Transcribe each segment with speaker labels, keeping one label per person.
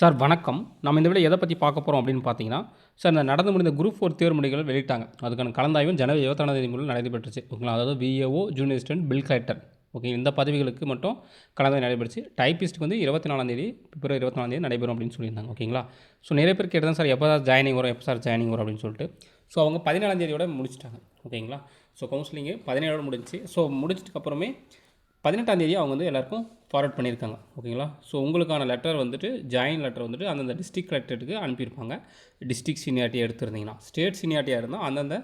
Speaker 1: Sir வணக்கம். நம்ம இந்த வீடியோ எத பத்தி பார்க்க போறோம் அப்படின்னு பார்த்தீங்கன்னா, சார் இந்த நடந்து முடிந்த குரூப் 4 தேர்வு முடிவுகள் வெளியிட்டாங்க. அதுக்கான கலந்தாய்வும் ஜனவரி 22ஆம் தேதி முதல் நடைபெற்றுச்சு. ஓகேங்களா. அதாவது VAO, junior assistant, bill collector. Okay. இந்த பதவிகளுக்கு மட்டும் கலந்தாய்வு நடைபெற்றுச்சு. டைப்பிஸ்ட்க்கு வந்து 24ஆம் தேதி, பிப்ரவரி 24ஆம் தேதி நடைபெறும் அப்படின்னு சொல்லியிருந்தாங்க. ஓகேங்களா. ஸோ நிறைய பேர் கேட்டது சார் எப்போ சார் ஜாயினிங் வரும், எப்போ சார் ஜாயினிங் வரும் அப்படின்னு சொல்லிட்டு. ஸோ அவங்க 17ஆம் தேதியோட முடிச்சுட்டாங்க. ஓகேங்களா. ஸோ கவுன்சிலிங்கு 17ஓட முடிஞ்சுச்சு. ஸோ முடிச்சதுக்கப்புறமே 18ஆம் தேதி அவங்க வந்து எல்லாருக்கும் ஃபார்வர்ட் பண்ணியிருக்காங்க. ஓகேங்களா. ஸோ உங்களுக்கான லெட்டர் வந்துட்டு ஜாயின் லெட்டர் வந்துட்டு அந்தந்த டிஸ்ட்ரிக்ட் கலெக்டருக்கு அனுப்பியிருப்பாங்க. டிஸ்ட்ரிக்ட் சீனியாரிட்டி எடுத்திருந்தீங்கன்னா, ஸ்டேட் சீனியாரிட்டியாக இருந்தால் அந்தந்த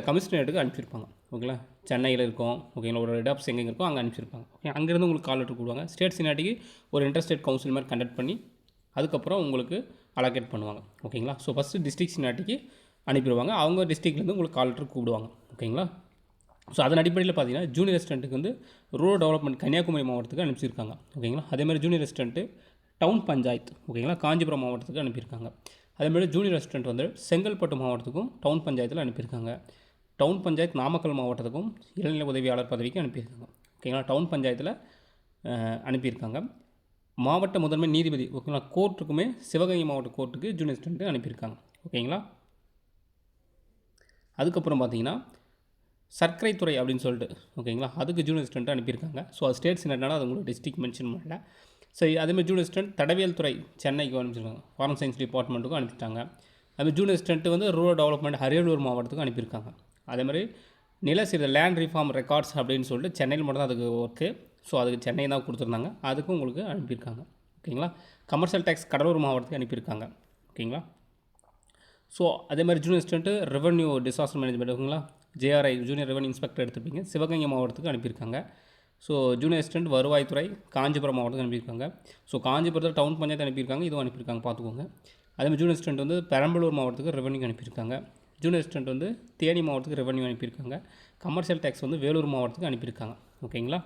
Speaker 1: கமிஷனரேட்டுக்கு அனுப்பியிருப்பாங்க. ஓகேங்களா. சென்னையில் இருக்கும். ஓகேங்களா. ஒரு ஹெட் ஆஃபீஸ் எங்கே இருக்கோ அங்கே அனுப்பிச்சிருப்பாங்க. ஓகே. அங்கேருந்து உங்களுக்கு கால் லெட்டர் கொடுவாங்க. ஸ்டேட் சீனியாரிட்டிக்கு ஒரு இன்டர் ஸ்டேட் கவுன்சில் மாதிரி கண்டக்ட் பண்ணி அதுக்கப்புறம் உங்களுக்கு அலோகேட் பண்ணுவாங்க. ஓகேங்களா. ஸோ ஃபஸ்ட்டு டிஸ்ட்ரிக்ட் சீனியாரிட்டிக்கு அனுப்பிடுவாங்க. அவங்க டிஸ்ட்ரிக்ட்லேருந்து உங்களுக்கு கால் லெட்டர் கூப்பிடுவாங்க. ஓகேங்களா. ஸோ அதன் அடிப்படையில் பார்த்தீங்கன்னா ஜூனியர் அசிஸ்டண்ட்டுக்கு வந்து ரூரல் டெவலப்மெண்ட் கன்னியாகுமரி மாவட்டத்துக்கு அனுப்பிச்சிருக்காங்க. ஓகேங்களா. அதேமாதிரி ஜூனியர் அசிஸ்டண்ட்டு டவுன் பஞ்சாயத்து. ஓகேங்களா. காஞ்சிபுரம் மாவட்டத்துக்கு அனுப்பியிருக்காங்க. அதேமாதிரி ஜூனியர் அசிஸ்டண்ட் வந்து செங்கல்பட்டு மாவட்டத்துக்கும் டவுன் பஞ்சாயத்தில் அனுப்பியிருக்காங்க. டவுன் பஞ்சாயத்து நாமக்கல் மாவட்டத்துக்கும் இளநிலை உதவியாளர் பதவிக்கு அனுப்பியிருக்காங்க. ஓகேங்களா. டவுன் பஞ்சாயத்தில் அனுப்பியிருக்காங்க. மாவட்ட முதன்மை நீதிபதி. ஓகேங்களா. கோர்ட்டுக்குமே சிவகங்கை மாவட்ட கோர்ட்டுக்கு ஜூனியர் அசிஸ்டண்ட்டு அனுப்பியிருக்காங்க. ஓகேங்களா. அதுக்கப்புறம் பார்த்தீங்கன்னா சர்க்கரை துறை அப்படின்னு சொல்லிட்டு, ஓகேங்களா. அதுக்கு ஜூனியர் அசிஸ்டண்ட்டு அனுப்பியிருக்காங்க. ஸோ அது ஸ்டேட் செனட்னால அது உங்களுக்கு டிஸ்ட்ரிக்ட் மென்ஷன் பண்ணல. சரி. அதேமாதிரி ஜூனியர் அசிஸ்டண்ட் தடவியல் துறை சென்னைக்கு அனுப்பிச்சிருக்காங்க. ஃபாரன் சயின்ஸ் டிபார்ட்மெண்ட்டுக்கும் அனுப்பிட்டாங்க. அதுமாதிரி ஜூனியர் அசிஸ்டண்ட்டு வந்து ரூரல் டெவலப்மெண்ட் அரியலூர் மாவட்டத்துக்கும் அனுப்பியிருக்காங்க. அதேமாதிரி நில லேண்ட் ரிஃபார்ம் ரெக்கார்ட்ஸ் அப்படின்னு சொல்லிட்டு சென்னையில் மட்டும் தான் அதுக்கு ஒர்க்கு. ஸோ அதுக்கு சென்னை தான் கொடுத்துருந்தாங்க. அதுக்கும் உங்களுக்கு அனுப்பியிருக்காங்க. ஓகேங்களா. கமர்ஷியல் டேக்ஸ் கடலூர் மாவட்டத்துக்கு அனுப்பியிருக்காங்க. ஓகேங்களா. ஸோ அதேமாதிரி junior assistant revenue disaster management. ஓகேங்களா. ஜேஆர்ஐ ஜூனியர் ரெவன்யூ இன்ஸ்பெக்டர் எடுத்துப்பீங்க. சிவகங்கை மாவட்டத்துக்கு அனுப்பியிருக்காங்க. ஸோ ஜூனியர் அசிஸ்டண்ட் வருவாய்த்துறை காஞ்சிபுரம் மாவட்டத்துக்கு அனுப்பியிருக்காங்க. ஸோ காஞ்சிபுரத்தில் டவுன் பஞ்சாயத்து அனுப்பியிருக்காங்க. இதுவும் அனுப்பியிருக்காங்க, பார்த்துக்கோங்க. அதேமாதிரி ஜூனியர் அசிஸ்டண்ட் வந்து பெரம்பலூர் மாவட்டத்துக்கு ரெவன்யூ அனுப்பியிருக்காங்க. ஜூனியர் அசிஸ்டண்ட் வந்து தேனி மாவட்டத்துக்கு ரெவன்யூ அனுப்பியிருக்காங்க. கமர்ஷியல் டேக்ஸ் வந்து வேலூர் மாவட்டத்துக்கு அனுப்பியிருக்காங்க. ஓகேங்களா.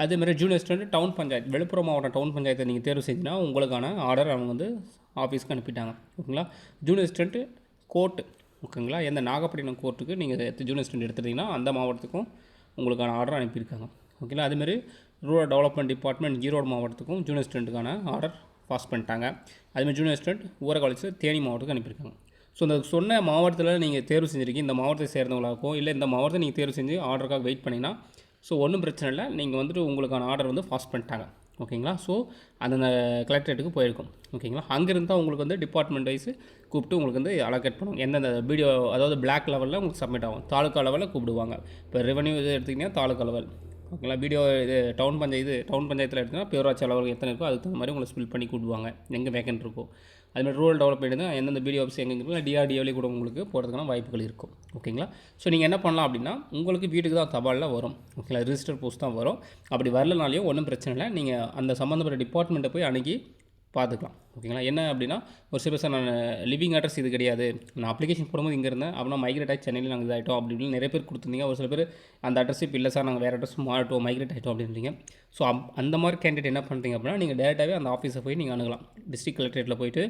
Speaker 1: அதேமாதிரி junior assistant town panchayat Villupuram மாவட்டம் டவுன் பஞ்சாயத்தை நீங்கள் தேர்வு செஞ்சுன்னா உங்களுக்கான ஆர்டர் அவங்க வந்து ஆஃபீஸ்க்கு அனுப்பிட்டாங்க. ஓகேங்களா. Junior assistant court. ஓகேங்களா. எந்த நாகப்பட்டினம் கோர்ட்டுக்கு நீங்கள் ஜூனியர் அசிஸ்டண்ட் எடுத்துட்டிங்கன்னா அந்த மாவட்டத்துக்கும் உங்களுக்கான ஆர்டர் அனுப்பியிருக்காங்க. ஓகேங்களா. அதேமாதிரி ரூரல் டெவலப்மெண்ட் டிபார்ட்மெண்ட் ஈரோடு மாவட்டத்துக்கும் ஜூனியர் அசிஸ்டண்ட்டுக்கான ஆர்டர் பாஸ் பண்ணிட்டாங்க. அதேமாதிரி ஜூனியர் அசிஸ்டண்ட் ஊரகாலேஜ் தேனி மாவட்டத்துக்கு அனுப்பியிருக்காங்க. ஸோ இந்த சொன்ன மாவட்டத்தில் நீங்கள் தேர்வு செஞ்சுருக்கீங்க, இந்த மாவட்டத்தை சேர்ந்தவங்களாகவும் இல்லை இந்த மாவட்டத்தை நீங்கள் தேர்வு செஞ்சு ஆர்டருக்காக வெயிட் பண்ணிங்கன்னா ஸோ ஒன்றும் பிரச்சனை இல்லை. நீங்கள் வந்துட்டு உங்களுக்கான ஆர்டர் வந்து பாஸ் பண்ணிட்டாங்க. ஓகேங்களா. ஸோ அந்த கலெக்டரேட்டுக்கு போயிருக்கும். ஓகேங்களா. அங்கேருந்து தான் உங்களுக்கு வந்து டிபார்ட்மெண்ட் வைஸ் கூப்பிட்டு உங்களுக்கு வந்து அலோகேட் பண்ணுவாங்க. எந்தெந்த வீடியோ அதாவது பிளாக் லெவலில் உங்களுக்கு சப்மிட் ஆகும். தாலுக்கா லெவலில் கூப்பிடுவாங்க. இப்போ ரெவன்யூ இது எடுத்திங்கன்னா தாலுக்கா லெவல். ஓகேங்களா. வீடியோ இது டவுன் பஞ்சாயத்தில் எடுத்திங்கன்னா பேரூராட்சி லெவல் எத்தனை இருக்கோ அதுக்கு தகுந்த மாதிரி உங்களை ஸ்பில் பண்ணி கூப்பிடுவாங்க எங்கே வேக்கன்ட் இருக்கோ. அதுமாதிரி ரூரல் டெவலப்மெண்ட் தான் எந்தெந்த பிடிஓ ஆஃபீஸ் எங்கே இருக்கோ டிஆர்டிஓவிலே கூட உங்களுக்கு போகிறதுக்கான வாய்ப்புகள் இருக்கும். ஓகேங்களா. ஸோ நீங்கள் என்ன பண்ணலாம் அப்படின்னா உங்களுக்கு வீட்டுக்கு தான் தபாலில் வரும். ஓகேங்களா. ரிஜிஸ்டர் போஸ்ட் தான் வரும். அப்படி வரலனாலையும் ஒன்றும் பிரச்சனை இல்லை. நீங்கள் அந்த சம்மந்தப்பட்ட டிபார்ட்மெண்ட்டை போய் அணுகி பார்த்துக்கலாம். ஓகேங்களா. என்ன அப்படின்னா ஒரு சில சார் நான் லிவிங் அட்ரஸ் இது கிடையாது, நான் அப்ளிகேஷன் போடும்போது இங்கே இருந்தேன், அப்படின்னா மைக்ரேட் ஆகி சென்னையில் நாங்கள் இதாகிட்டோம் அப்படி இப்படின்னு நிறைய பேர் கொடுத்துருந்தீங்க. ஒரு சில பேர் அந்த அட்ரஸ் இப்போ இல்லை சார் நாங்கள் வேறு அட்ரஸ் மாறிட்டோம் மைக்ரேட் ஆகிட்டோம் அப்படின்றீங்க. ஸோ அந்த மாதிரி கேண்டிடேட் என்ன பண்ணுறீங்க அப்படின்னா நீங்கள் டேரெக்டாகவே அந்த ஆஃபீஸை போய் நீங்கள் அணுகலாம். டிஸ்ட்ரிக்ட் கலெக்டரேட்டில் போய்ட்டு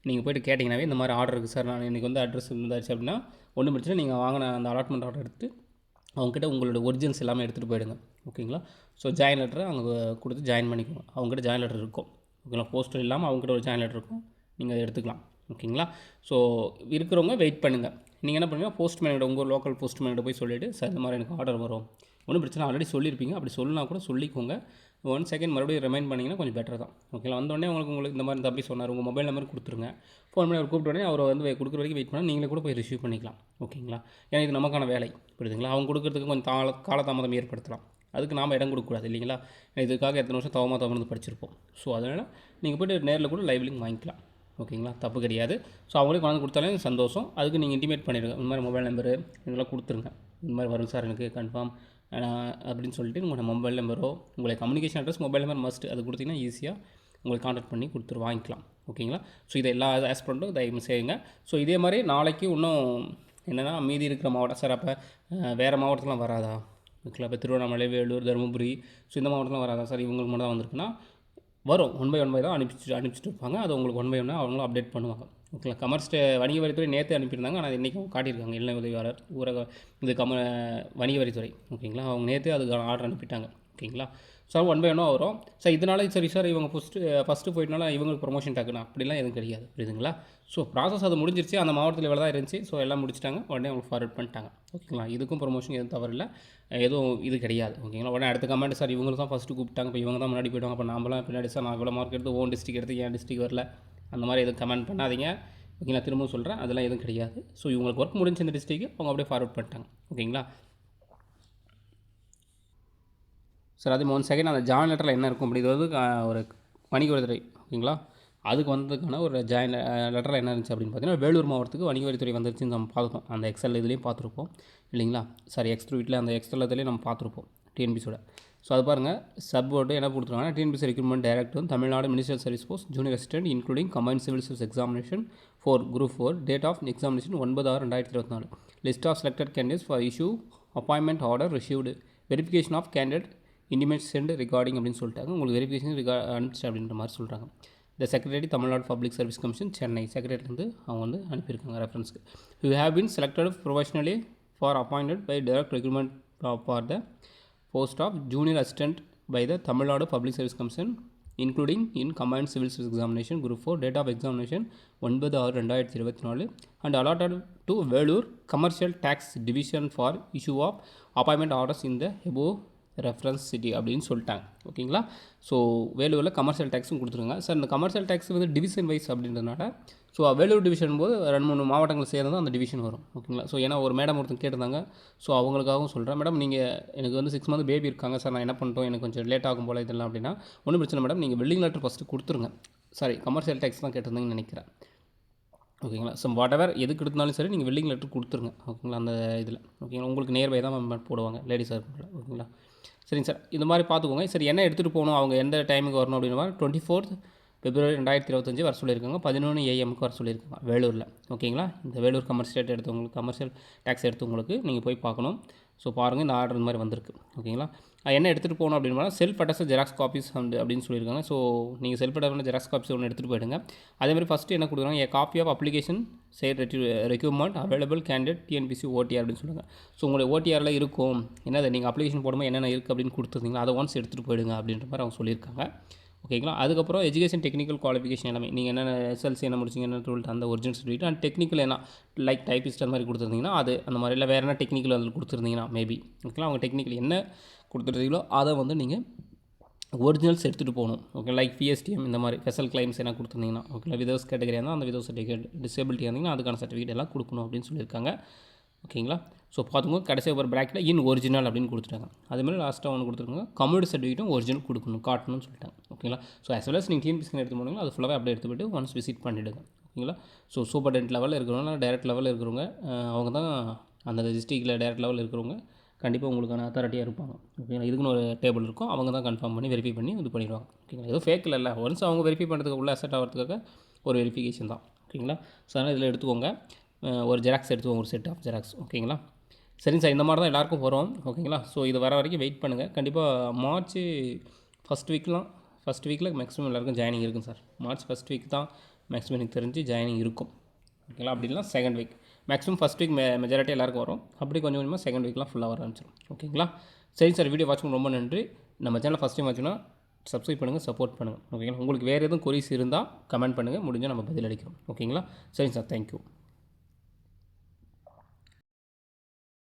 Speaker 1: நீங்கள் போய்ட்டு கேட்டிங்கனாவே இந்த மாதிரி ஆர்டர் இருக்குது சார், நான் இன்றைக்கி வந்து அட்ரஸ் இருந்தாச்சு அப்படின்னா ஒன்றும் பிரச்சனை. நீங்கள் வாங்கின அந்த அலாட்மெண்ட் ஆர்டர் எடுத்து அவங்ககிட்ட உங்களோட ஒரிஜினல்ஸ் எல்லாமே எடுத்துகிட்டு போயிடுங்க. ஓகேங்களா. ஸோ ஜாயின் லெட்டரை அவங்க கொடுத்து ஜாயின் பண்ணிக்கோங்க. அவங்ககிட்ட ஜாயின் லெட்டர் இருக்கும். ஓகேங்களா. போஸ்டர் இல்லாமல் அவங்ககிட்ட ஒரு ஜாயின் லெட்டர் இருக்கும், நீங்கள் அதை எடுத்துக்கலாம். ஓகேங்களா. ஸோ இருக்கிறவங்க வெயிட் பண்ணுங்கள். நீங்கள் என்ன பண்ணுங்கள், போஸ்ட்மேன்கிட்ட உங்கள் லோக்கல் போஸ்ட்மேன்கிட்ட போய் சொல்லிவிட்டு சார் இந்த மாதிரி எனக்கு ஆர்டர் வரும், ஒன்றும் பிரச்சனை ஆல்ரெடி சொல்லியிருப்பீங்க, அப்படி சொல்லலாம் கூட சொல்லிக்கோங்க. 1 செகண்ட் மறுபடியும் ரிமைண்ட் பண்ணிங்கன்னா கொஞ்சம் பெட்டர் தான். ஓகேங்களா. வந்தோடனே உங்களுக்கு இந்த மாதிரி தம்பி சொன்னார், உங்கள் மொபைல் நம்பர் கொடுத்துருங்க. ஃபோன் பண்ணி அவர் கூப்பிட்டோடனே அவர் வந்து கொடுக்குற வரைக்கும் வெயிட் பண்ணால் நீங்களே கூட போய் ரிசீவ் பண்ணிக்கலாம். ஓகேங்களா. ஏன்னா இது நமக்கான வேலை, புரியுதுங்களா. அவங்க கொடுக்குறதுக்கு கொஞ்சம் காலதாமதம் ஏற்படுத்தலாம். அதுக்கு நாம் இடம் கொடுக்கக்கூடாது இல்லைங்களா. இதுக்காக எத்தனை வருஷம் தவமாக படிச்சிருப்போம். ஸோ அதனால் நீங்கள் போய்ட்டு நேரில் கூட லைவ் லிங்க் வாங்கிக்கலாம். ஓகேங்களா. தப்பு கிடையாது. ஸோ அவங்களே கொண்டாந்து கொடுத்தாலே சந்தோஷம். அதுக்கு நீங்கள் இன்டிமேட் பண்ணிடுங்க, இந்த மாதிரி மொபைல் நம்பரு இதெல்லாம் கொடுத்துருங்க. இந்த மாதிரி வரும் சார் எனக்கு கன்ஃபார்ம் அப்படின்னு சொல்லிட்டு உங்களோட மொபைல் நம்பரோ உங்களை communication address mobile number must அது கொடுத்தீங்கன்னா ஈஸியாக உங்களுக்கு கான்டாக்ட் பண்ணி வாங்கிக்கலாம். ஓகேங்களா. ஸோ இதை எல்லா ஆஸ்பிரண்ட்டும் தயவு செய்யுங்க. ஸோ இதே மாதிரி நாளைக்கு இன்னும் என்னென்னா மீதி இருக்கிற மாவட்டம் சார் அப்போ வேறு மாவட்டத்துலாம் வராதா, ஓகேங்களா. இப்போ திருவண்ணாமலை, வேலூர், தருமபுரி, ஸோ இந்த மாவட்டம்லாம் வராதா சார், இவங்களுக்கு மட்டும் தான் வந்திருக்குன்னா வரும். 1 பை 1 பை தான் அனுப்பிச்சிட்டு இருப்பாங்க. அது உங்களுக்கு 1 பை 1 அவங்களும் அப்டேட் பண்ணுவாங்க. ஓகேங்களா. வணிக வரித்துறை நேற்று அனுப்பியிருந்தாங்க, ஆனால் இன்றைக்கும் காட்டியிருக்காங்க இளநிலை உதவியாளர் ஊரக இது வணிக வரித்துறை. ஓகேங்களா. அவங்க நேற்று அதுக்கான ஆர்டர் அனுப்பிட்டாங்க. ஓகேங்களா. சார் ஒன் பை ஒன்னாக வரும். சார் இதனால சரி சார் இவங்க ஃபஸ்ட்டு போயிட்டனால இவங்களுக்கு ப்ரொமோஷன் டக்குனா அப்படிலாம் எதுவும் கிடையாது, புரியுதுங்களா? ஸோ ப்ராசஸ் அது முடிஞ்சிருச்சு. அந்த மாவட்டத்தில் இவ்வளோ தான் இருந்துச்சு. ஸோ எல்லாம் முடிச்சிட்டாங்க. உடனே அவங்க ஃபார்வர்ட் பண்ணிட்டாங்க. ஓகேங்களா? இதுக்கும் ப்ரொமோஷன் எதுவும் தவறில்லை, எதுவும் இது கிடையாது. ஓகேங்களா? உடனே அடுத்த கமெண்ட், சார் இவங்க தான் ஃபஸ்ட்டு கூப்பிட்டாங்க, இப்போ இவங்க தான் முன்னாடி போய்ட்டாங்க, அப்போ நாமலாம் பின்னாடி, சார் நான் இவ்வளோ மார்க் எடுத்து ஓன் டிஸ்ட்ரிக் எடுத்து என் டிஸ்ட்ரிக் வரல, அந்த மாதிரி எதுவும் கமெண்ட் பண்ணாதீங்க. ஓகேங்களா? திரும்பவும் சொல்கிறேன், அதெல்லாம் எதுவும் கிடையாது. ஸோ இவங்களுக்கு ஒர்க் முடிஞ்சு இந்த டிஸ்ட்ரிக்கு அவங்க அப்படியே ஃபார்வர்ட் பண்ணிட்டாங்க. ஓகேங்களா? சார் அதே 3 செகண்ட் அந்த ஜாயின் லெட்டரில் என்ன இருக்கும் அப்படி, இது வந்து ஒரு வணிக வரித்துறை. ஓகேங்களா? அதுக்கு வந்ததுக்கான ஒரு ஜாயின் லெட்டரில் என்ன இருந்துச்சு அப்படின்னு பார்த்தீங்கன்னா, வேலூர் மாவட்டத்துக்கு வணிக வரித்துறை வந்துருச்சுன்னு நம்ம பார்த்தோம். அந்த எக்ஸல் இதுலேயும் பார்த்துருப்போம் இல்லைங்களா? சாரி எக்ஸ்ட்ரூ வீட்டில் அந்த எக்ஸல் இதுலேயும் நம்ம பார்த்துருப்போம் டிஎன்பிசியோட. ஸோ அது பாருங்கள், சப் போர்டு என்ன கொடுத்துருக்காங்கன்னா, TNPSC recruitment director Tamil Nadu ministerial service post junior assistant including combined civil service examination for group 4, date of examination 9/6/2024, list of selected candidates for issue appointment order received, verification of candidate intimate sent regarding அப்படின்னு சொல்லிட்டாங்க. உங்களுக்கு verification அனுப்பிச்சு அப்படின்ற மாதிரி சொல்கிறாங்க. இந்த secretary Tamil Nadu public service commission Chennai செக்ரட்டரிலேருந்து அவங்க வந்து அனுப்பியிருக்காங்க ரெஃபரன்ஸ்க்கு. You have been selected professionally for appointed by direct recruitment for the post of junior assistant by the Tamil Nadu public service commission including in combined civil service examination group 4, date of examination 9/6/2024 and allotted to Vellore commercial taxes division for issue of appointment orders in the above reference cited அப்படின்னு சொல்லிட்டாங்க. ஓகேங்களா? So வேலூரில் commercial டேக்ஸும் கொடுத்துருங்க. Sir இந்த commercial tax வந்து division wise அப்படின்றதுனால, so Vellore division போது 2-3 மாவட்டங்கள் சேர்ந்து அந்த டிவிஷன் வரும். ஓகேங்களா? ஸோ ஏன்னா ஒரு மேடம் ஒருத்தங்க கேட்டிருந்தாங்க. ஸோ அவங்களுக்காகவும் சொல்கிறேன், மேடம் நீங்கள் எனக்கு வந்து 6 மந்த் பேபி இருக்காங்க சார், நான் என்ன பண்ணிட்டோம், எனக்கு கொஞ்சம் லேட் ஆகும் போல் இதெல்லாம் அப்படின்னா ஒன்றும் பிரச்சனை மேடம், நீங்கள் பில்டிங் லெட்டர் ஃபஸ்ட்டு கொடுத்துருங்க. சாரி கமர்ஷியல் டேக்ஸ் தான் கேட்டிருந்தீங்கன்னு நினைக்கிறேன். ஓகேங்களா? ஸோ வாட் எவர் எதுக்கு எடுத்தாலும் சரி நீங்கள் வெல்டிங் லெட்டர் கொடுத்துருங்க. ஓகேங்களா? அந்த இதில் ஓகேங்களா? உங்களுக்கு நியர்பை தான் போடுவாங்க லேடிஸாக இருக்குங்களா? ஓகேங்களா? சரிங்க சார், இந்த மாதிரி பார்த்துக்கோங்க. சரி என்ன எடுத்துகிட்டு போகணும், அவங்க எந்த டைமுக்கு வரணும் அப்படின்னா 24 February 2025 வர சொல்லியிருக்காங்க. 11 AM வர சொல்லியிருக்காங்க வேலூரில். ஓகேங்களா? இந்த வேலூர் கமர்ஷியல் எடுத்தவங்களுக்கு, கமர்ஷியல் டேக்ஸ் எடுத்தவங்களுக்கு நீங்கள் போய் பார்க்கணும். ஸோ பாருங்கள், இந்த ஆர்டர் இந்த மாதிரி வந்திருக்கு. ஓகேங்களா? என்ன எடுத்துகிட்டு போகணும் அப்படின்னா செல்ஃப் அட்டஸ்ட் ஜெராக்ஸ் காப்பீஸ் அப்படின்னு சொல்லியிருக்காங்க. ஸோ நீங்கள் செல்ஃப் அட்டஸ்ட் ஜெராக்ஸ் காப்பீஸ் ஒன்று எடுத்துகிட்டு போயிடுங்க. அதேமாதிரி ஃபஸ்ட்டு என்ன கொடுக்குறாங்க, a copy of application side requirement available candidate TNPSC OTR அப்படின்னு சொல்லுங்கள். ஸோ உங்களுடைய ஓடிஆரில் இருக்கும், என்னது நீங்கள் அப்ளிகேஷன் போடும்போது என்னென்ன இருக்குது அப்படின்னு கொடுத்துருந்தீங்களா அதை ஒன்ஸ் எடுத்துகிட்டு போயிடுங்க அப்படின்ற மாதிரி அவங்க சொல்லியிருக்காங்க. ஓகேங்களா? அதுக்கப்புறம் எஜுகேஷன் டெக்னிக்கல் குவாலிஃபிகேஷன் எல்லாமே நீங்கள் என்னென்ன எஸ்எல்சி என்ன முடிச்சிங்க என்ன டுவெல்த் அந்த ஒரிஜினல் சர்டிஃபிகேட் அண்ட் டெக்னிக்கல் என்ன லைக் டைப்பிஸ்ட் அந்த மாதிரி கொடுத்துருந்தீங்கன்னா அது அந்த மாதிரி, இல்லை வேறு என்ன டெக்னிக்கல் அதில் கொடுத்துருந்தீங்கன்னா மேபி. ஓகேங்களா? அவங்க டெக்னிக்கல் என்ன கொடுத்துருந்தீங்களோ அதை வந்து நீங்கள் ஒரிஜினல்ஸ் எடுத்துகிட்டு போகணும். ஓகே, லைக் பிஎஸ்டிஎம் இந்த மாதிரி ஸ்பெஷல் கிளைம்ஸ் என்ன கொடுத்துருந்தீங்கன்னா, ஓகேங்களா? விதோஸ் கேட்டகரியாக இருந்தால் அந்த விதோஸ் சர்டிஃபிகேட், டிசேபிலிட்டி இருந்தீங்கன்னா அதுக்கான சர்டிஃபிகேட் எல்லாம் கொடுக்கணும் அப்படின்னு சொல்லியிருக்காங்க. ஓகேங்களா? ஸோ பார்த்துக்கோங்க, கடைசியாக ஒரு ப்ராக்கெட்டில் இன் ஒரிஜினல் அப்படின்னு கொடுத்துட்டாங்க. அதேமாதிரி லாஸ்ட்டாக ஒன்று கொடுத்துருக்காங்க, கம்யூனிட்டி சர்டிஃபிகேட்டும் ஒரிஜினல் கொடுக்கணும், காட்டணும்னு சொல்லிட்டாங்க. ஓகேங்களா? ஸோ as well as நீங்கள் டிஎன்பிசி எடுத்து போனீங்களா அது ஃபுல்லாகவே அப்படியே எடுத்து போய்ட்டு ஒன்ஸ் விசிட் பண்ணிவிடுங்க. ஓகேங்களா? ஸோ சூப்பர்டென்ட் லெவலில் இருக்கிறவங்க, டைரக்ட் லெவலில் இருக்கிறவங்க, அவங்க தான் அந்த டிஸ்ட்ரிக்டில் டைரக்ட் லெவலில் இருக்கிறவங்க கண்டிப்பாக உங்களுக்கான அத்தாரிட்டியாக இருப்பாங்க. ஓகேங்களா? இதுக்குன்னு ஒரு டேபிள் இருக்கும், அவங்க தான் கன்ஃபார்ம் பண்ணி வெரிஃபை பண்ணி இது பண்ணிடுவாங்க. ஓகேங்களா? எதுவும் ஃபேக் இல்லை, ஒன்ஸ் அவங்க வெரிஃபை பண்ணுறதுக்கு உள்ள அசெட் ஆகிறதுக்காக ஒரு வெரிஃபிகேஷன் தான். ஓகேங்களா? ஸோ அதனால் இதில் எடுத்துக்கோங்க, ஒரு ஜெராக்ஸ் எடுத்துக்கோங்க, ஒரு செட் ஆஃப் ஜெராக்ஸ். ஓகேங்களா? சரிங்க சார், இந்த மாதிரி தான் எல்லாருக்கும் வரும். ஓகேங்களா? ஸோ இது வர வரைக்கும் வெயிட் பண்ணுங்கள். கண்டிப்பாக மார்ச் ஃபஸ்ட் வீக்கில் மேக்ஸிமம் எல்லாருக்கும் ஜாயினிங் இருக்கும் சார். மார்ச் ஃபஸ்ட் வீக் தான் மேக்ஸிமம் எனக்கு தெரிஞ்சு ஜாயினிங் இருக்கும். ஓகேங்களா? அப்படின்னா second week maximum, first week majority எல்லாருக்கும் வரும். அப்படி கொஞ்சம் கொஞ்சமாக செகண்ட் வீக்லாம் ஃபுல்லாக வர ஆரம்பிச்சிடும். ஓகேங்களா? சரி சார், வீடியோ வாட்ச் பண்ண ரொம்ப நன்றி. நம்ம சேனல் ஃபஸ்ட் டைம் வாட்சிங்கன்னா சப்ஸ்கிரைப் பண்ணுங்கள், சப்போர்ட் பண்ணுங்கள். ஓகேங்களா? உங்களுக்கு வேறு எதுவும் கொரிஸ் இருந்தால் கமெண்ட் பண்ணுங்கள், முடிஞ்சால் நம்ம பதில் அளிக்கிறோம். ஓகேங்களா? சரிங்க சார், தேங்க்யூ.